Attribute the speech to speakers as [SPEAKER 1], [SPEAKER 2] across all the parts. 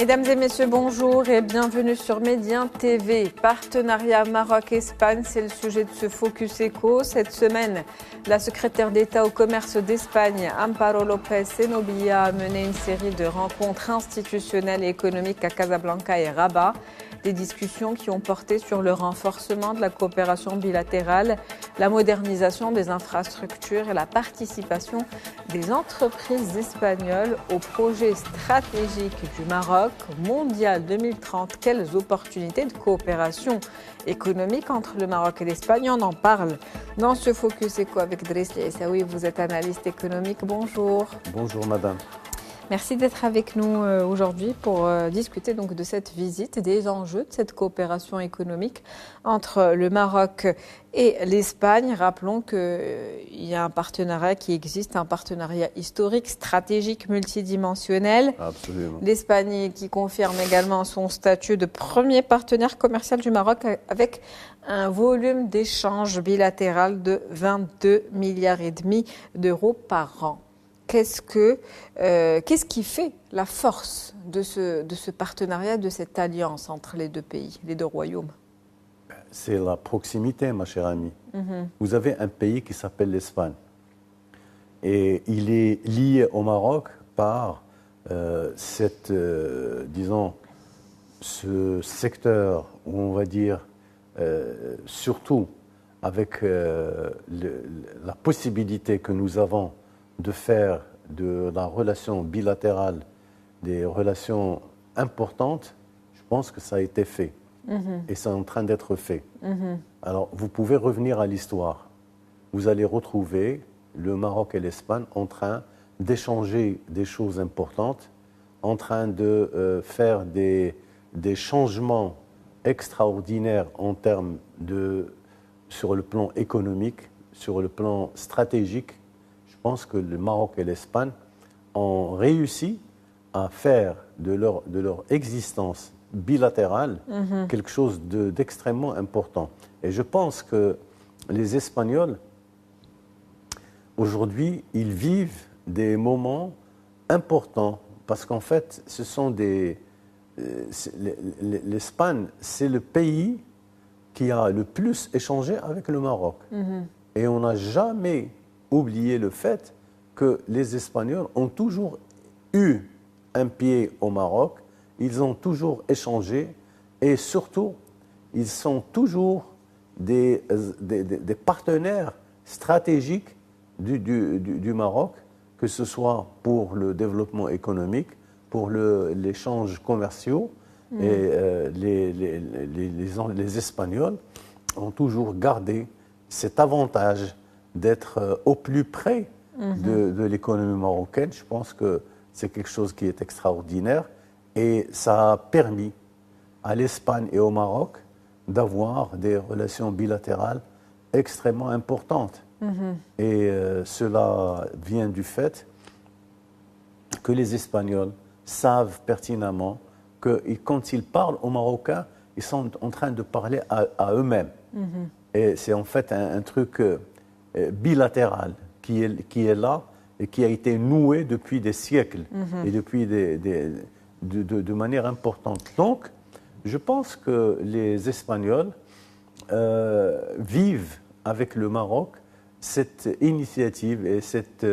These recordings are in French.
[SPEAKER 1] Mesdames et messieurs, bonjour et bienvenue sur Médien TV. Partenariat Maroc-Espagne, c'est le sujet de ce Focus Eco. Cette semaine, la secrétaire d'État au commerce d'Espagne, Amparo López Zenobia, a mené une série de rencontres institutionnelles et économiques à Casablanca et Rabat. Des discussions qui ont porté sur le renforcement de la coopération bilatérale, la modernisation des infrastructures et la participation des entreprises espagnoles au projet stratégique du Maroc, Mondial 2030. Quelles opportunités de coopération économique entre le Maroc et l'Espagne? On en parle dans ce Focus Eco avec Driss Essaoui. Vous êtes analyste économique. Bonjour.
[SPEAKER 2] Bonjour madame.
[SPEAKER 1] Merci d'être avec nous aujourd'hui pour discuter donc de cette visite, des enjeux de cette coopération économique entre le Maroc et l'Espagne. Rappelons qu'il y a un partenariat qui existe, un partenariat historique, stratégique, multidimensionnel.
[SPEAKER 2] Absolument.
[SPEAKER 1] L'Espagne qui confirme également son statut de premier partenaire commercial du Maroc avec un volume d'échanges bilatéral de 22,5 milliards d'euros par an. Qu'est-ce qui fait la force de ce partenariat, de cette alliance entre les deux pays, les deux royaumes?
[SPEAKER 2] C'est la proximité, ma chère amie. Vous avez un pays qui s'appelle l'Espagne. Et il est lié au Maroc par ce secteur où on va dire, surtout avec la possibilité que nous avons de faire de la relation bilatérale des relations importantes, je pense que ça a été fait. Et c'est en train d'être fait. Alors, vous pouvez revenir à l'histoire. Vous allez retrouver le Maroc et l'Espagne en train d'échanger des choses importantes, en train de faire des changements extraordinaires en termes sur le plan économique, sur le plan stratégique. Je pense que le Maroc et l'Espagne ont réussi à faire de leur existence bilatérale quelque chose d'extrêmement important. Et je pense que les Espagnols, aujourd'hui, ils vivent des moments importants parce qu'en fait, l'Espagne, c'est le pays qui a le plus échangé avec le Maroc. Et on n'a jamais oublier le fait que les Espagnols ont toujours eu un pied au Maroc, ils ont toujours échangé et surtout, ils sont toujours des partenaires stratégiques du Maroc, que ce soit pour le développement économique, pour l'échange commercial. Et les Espagnols ont toujours gardé cet avantage d'être au plus près de l'économie marocaine. Je pense que c'est quelque chose qui est extraordinaire et ça a permis à l'Espagne et au Maroc d'avoir des relations bilatérales extrêmement importantes. Et cela vient du fait que les Espagnols savent pertinemment que quand ils parlent aux Marocains, ils sont en train de parler à eux-mêmes. Et c'est en fait un truc bilatéral qui est là et qui a été noué depuis des siècles et depuis de manière importante. Donc, je pense que les Espagnols vivent avec le Maroc cette initiative et cette,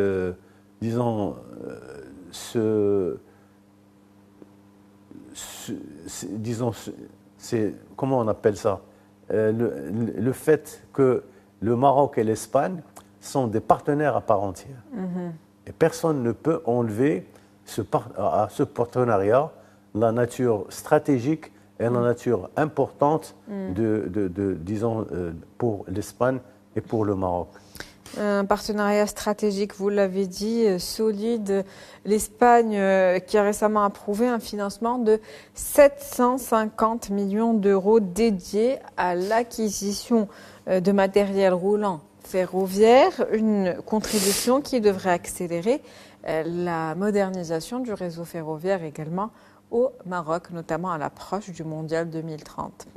[SPEAKER 2] comment on appelle ça, le fait que le Maroc et l'Espagne sont des partenaires à part entière. Et personne ne peut enlever à ce partenariat la nature stratégique et la nature importante pour l'Espagne et pour le Maroc.
[SPEAKER 1] Un partenariat stratégique, vous l'avez dit, solide. L'Espagne qui a récemment approuvé un financement de 750 millions d'euros dédiés à l'acquisition de matériel roulant ferroviaire, une contribution qui devrait accélérer la modernisation du réseau ferroviaire également au Maroc, notamment à l'approche du Mondial 2030.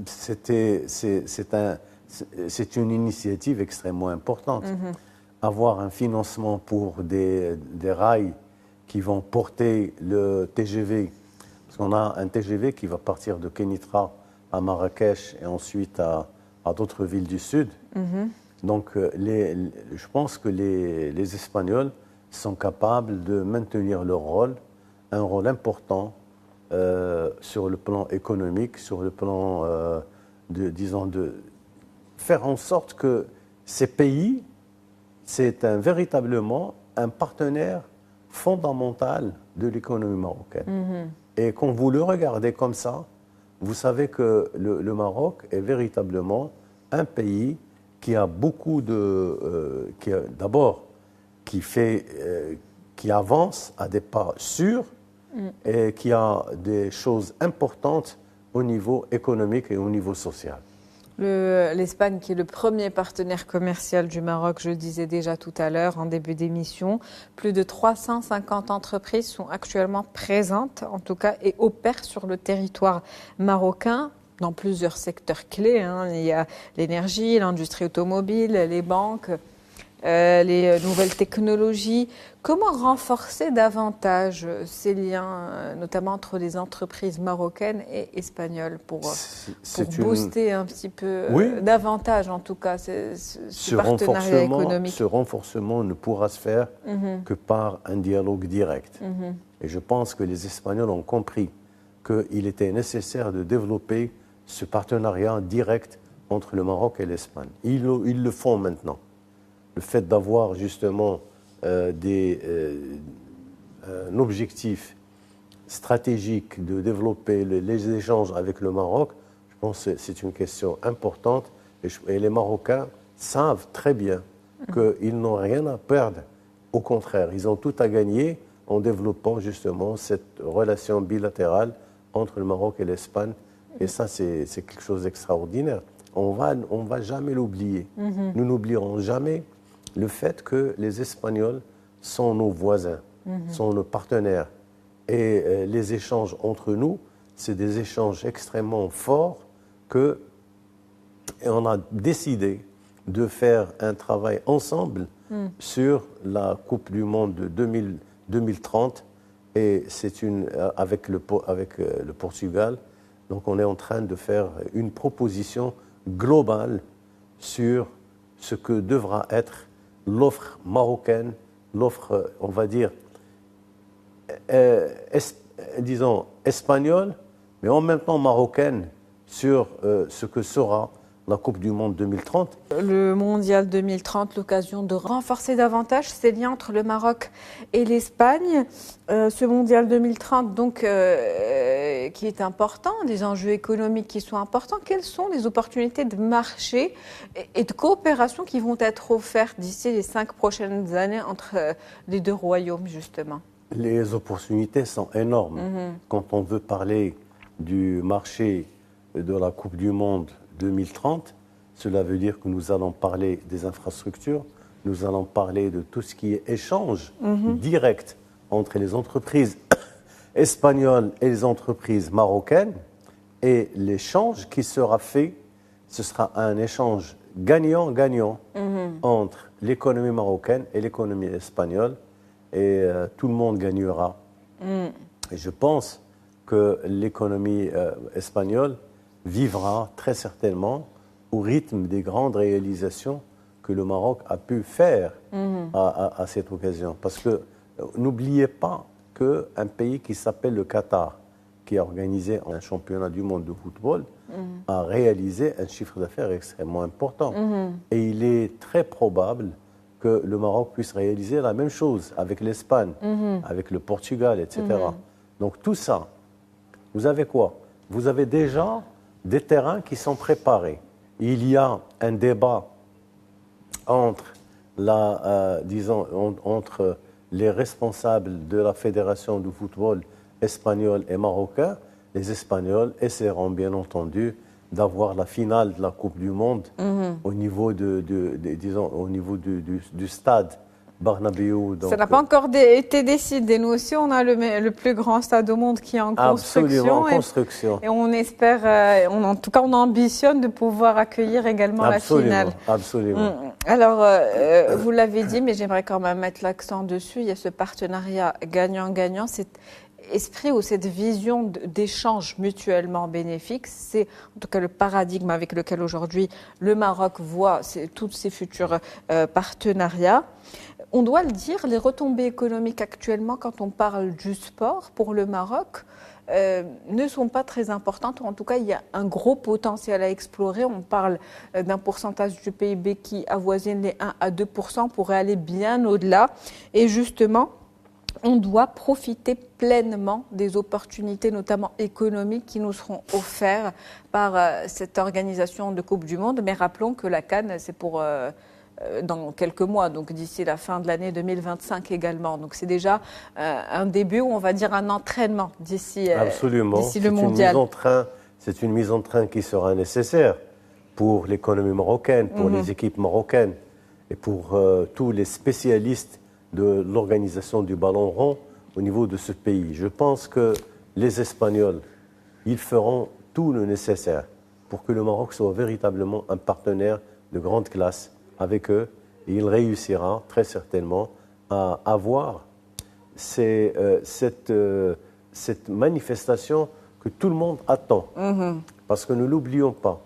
[SPEAKER 2] C'est une initiative extrêmement importante. Avoir un financement pour des rails qui vont porter le TGV Parce qu'on a un TGV qui va partir de Kenitra à Marrakech et ensuite à d'autres villes du sud. Donc, je pense que les Espagnols sont capables de maintenir leur rôle, un rôle important sur le plan économique, sur le plan, de faire en sorte que ces pays, c'est véritablement un partenaire fondamental de l'économie marocaine. Et quand vous le regardez comme ça, vous savez que le Maroc est véritablement un pays qui a beaucoup qui avance à des pas sûrs et qui a des choses importantes au niveau économique et au niveau social.
[SPEAKER 1] L'Espagne, qui est le premier partenaire commercial du Maroc, je le disais déjà tout à l'heure en début d'émission, plus de 350 entreprises sont actuellement présentes, en tout cas, et opèrent sur le territoire marocain dans plusieurs secteurs clés. Il y a l'énergie, l'industrie automobile, les banques, les nouvelles technologies. Comment renforcer davantage ces liens, notamment entre les entreprises marocaines et espagnoles, pour booster un petit peu davantage, en tout cas, ce partenariat économique?
[SPEAKER 2] Ce renforcement ne pourra se faire que par un dialogue direct. Et je pense que les Espagnols ont compris qu'il était nécessaire de développer ce partenariat direct entre le Maroc et l'Espagne. Ils le font maintenant. Le fait d'avoir justement un objectif stratégique de développer les échanges avec le Maroc, je pense que c'est une question importante. Et les Marocains savent très bien qu'ils n'ont rien à perdre. Au contraire, ils ont tout à gagner en développant justement cette relation bilatérale entre le Maroc et l'Espagne. Et ça, c'est quelque chose d'extraordinaire. On va jamais l'oublier. Nous n'oublierons jamais le fait que les Espagnols sont nos voisins, sont nos partenaires. Et les échanges entre nous, c'est des échanges extrêmement forts et on a décidé de faire un travail ensemble sur la Coupe du Monde de 2030 et avec le Portugal. Donc on est en train de faire une proposition globale sur ce que devra être l'offre marocaine, l'offre, on va dire, disons, espagnole, mais en même temps marocaine, sur ce que sera la Coupe du Monde 2030.
[SPEAKER 1] Le Mondial 2030, l'occasion de renforcer davantage ces liens entre le Maroc et l'Espagne. Ce Mondial 2030, donc, qui est important, des enjeux économiques qui sont importants. Quelles sont les opportunités de marché et de coopération qui vont être offertes d'ici les 5 prochaines années entre les deux royaumes, justement?
[SPEAKER 2] Les opportunités sont énormes. Quand on veut parler du marché de la Coupe du Monde 2030, cela veut dire que nous allons parler des infrastructures, nous allons parler de tout ce qui est échange direct entre les entreprises espagnoles et les entreprises marocaines. Et l'échange qui sera fait, ce sera un échange gagnant-gagnant entre l'économie marocaine et l'économie espagnole. Et tout le monde gagnera. Et je pense que l'économie espagnole vivra très certainement au rythme des grandes réalisations que le Maroc a pu faire à cette occasion. Parce que n'oubliez pas qu'un pays qui s'appelle le Qatar, qui a organisé un championnat du monde de football, a réalisé un chiffre d'affaires extrêmement important. Et il est très probable que le Maroc puisse réaliser la même chose avec l'Espagne, avec le Portugal, etc. Donc tout ça, vous avez quoi? Vous avez déjà des terrains qui sont préparés. Il y a un débat entre les responsables de la Fédération du football espagnol et marocain. Les Espagnols essaieront bien entendu d'avoir la finale de la Coupe du Monde au niveau du stade Bernabéu.
[SPEAKER 1] Ça n'a pas encore été décidé. Nous aussi, on a le plus grand stade au monde qui est en construction.
[SPEAKER 2] Absolument, en construction.
[SPEAKER 1] Et on espère, en tout cas, on ambitionne de pouvoir accueillir également la finale.
[SPEAKER 2] Absolument.
[SPEAKER 1] Alors, vous l'avez dit, mais j'aimerais quand même mettre l'accent dessus. Il y a ce partenariat gagnant-gagnant. esprit ou cette vision d'échange mutuellement bénéfique. C'est en tout cas le paradigme avec lequel aujourd'hui le Maroc voit tous ses futurs partenariats. On doit le dire, les retombées économiques actuellement, quand on parle du sport pour le Maroc, ne sont pas très importantes. En tout cas, il y a un gros potentiel à explorer. On parle d'un pourcentage du PIB qui avoisine les 1 à 2%, pourrait aller bien au-delà. Et justement, on doit profiter pleinement des opportunités, notamment économiques, qui nous seront offertes par cette organisation de Coupe du Monde. Mais rappelons que la CAN, c'est pour dans quelques mois, donc d'ici la fin de l'année 2025 également. Donc c'est déjà un début, ou on va dire un entraînement d'ici le mondial.
[SPEAKER 2] C'est une mise en train qui sera nécessaire pour l'économie marocaine, pour les équipes marocaines et pour tous les spécialistes de l'organisation du ballon rond au niveau de ce pays. Je pense que les Espagnols, ils feront tout le nécessaire pour que le Maroc soit véritablement un partenaire de grande classe avec eux, et il réussira très certainement à avoir cette manifestation que tout le monde attend. Parce que ne l'oublions pas,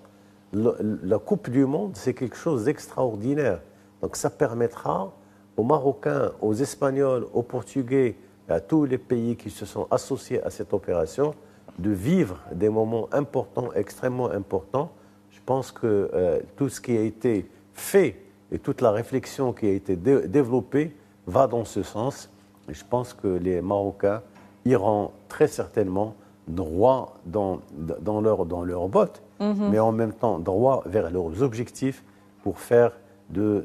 [SPEAKER 2] la Coupe du Monde, c'est quelque chose d'extraordinaire. Donc ça permettra aux Marocains, aux Espagnols, aux Portugais, à tous les pays qui se sont associés à cette opération, de vivre des moments importants, extrêmement importants. Je pense que tout ce qui a été fait et toute la réflexion qui a été développée va dans ce sens. Et je pense que les Marocains iront très certainement droit dans leurs bottes, mais en même temps droit vers leurs objectifs pour faire de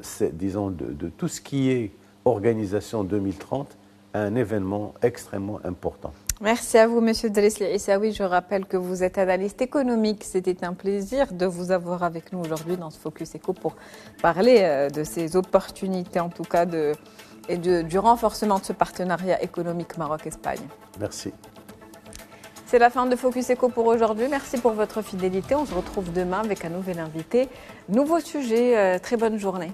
[SPEAKER 2] tout ce qui est organisation 2030 un événement extrêmement important.
[SPEAKER 1] Merci à vous, Monsieur Dresli Issaoui. Je rappelle que vous êtes analyste économique. C'était un plaisir de vous avoir avec nous aujourd'hui dans ce Focus Eco pour parler de ces opportunités, en tout cas, du renforcement de ce partenariat économique Maroc-Espagne.
[SPEAKER 2] Merci.
[SPEAKER 1] C'est la fin de Focus Eco pour aujourd'hui. Merci pour votre fidélité. On se retrouve demain avec un nouvel invité. Nouveau sujet. Très bonne journée.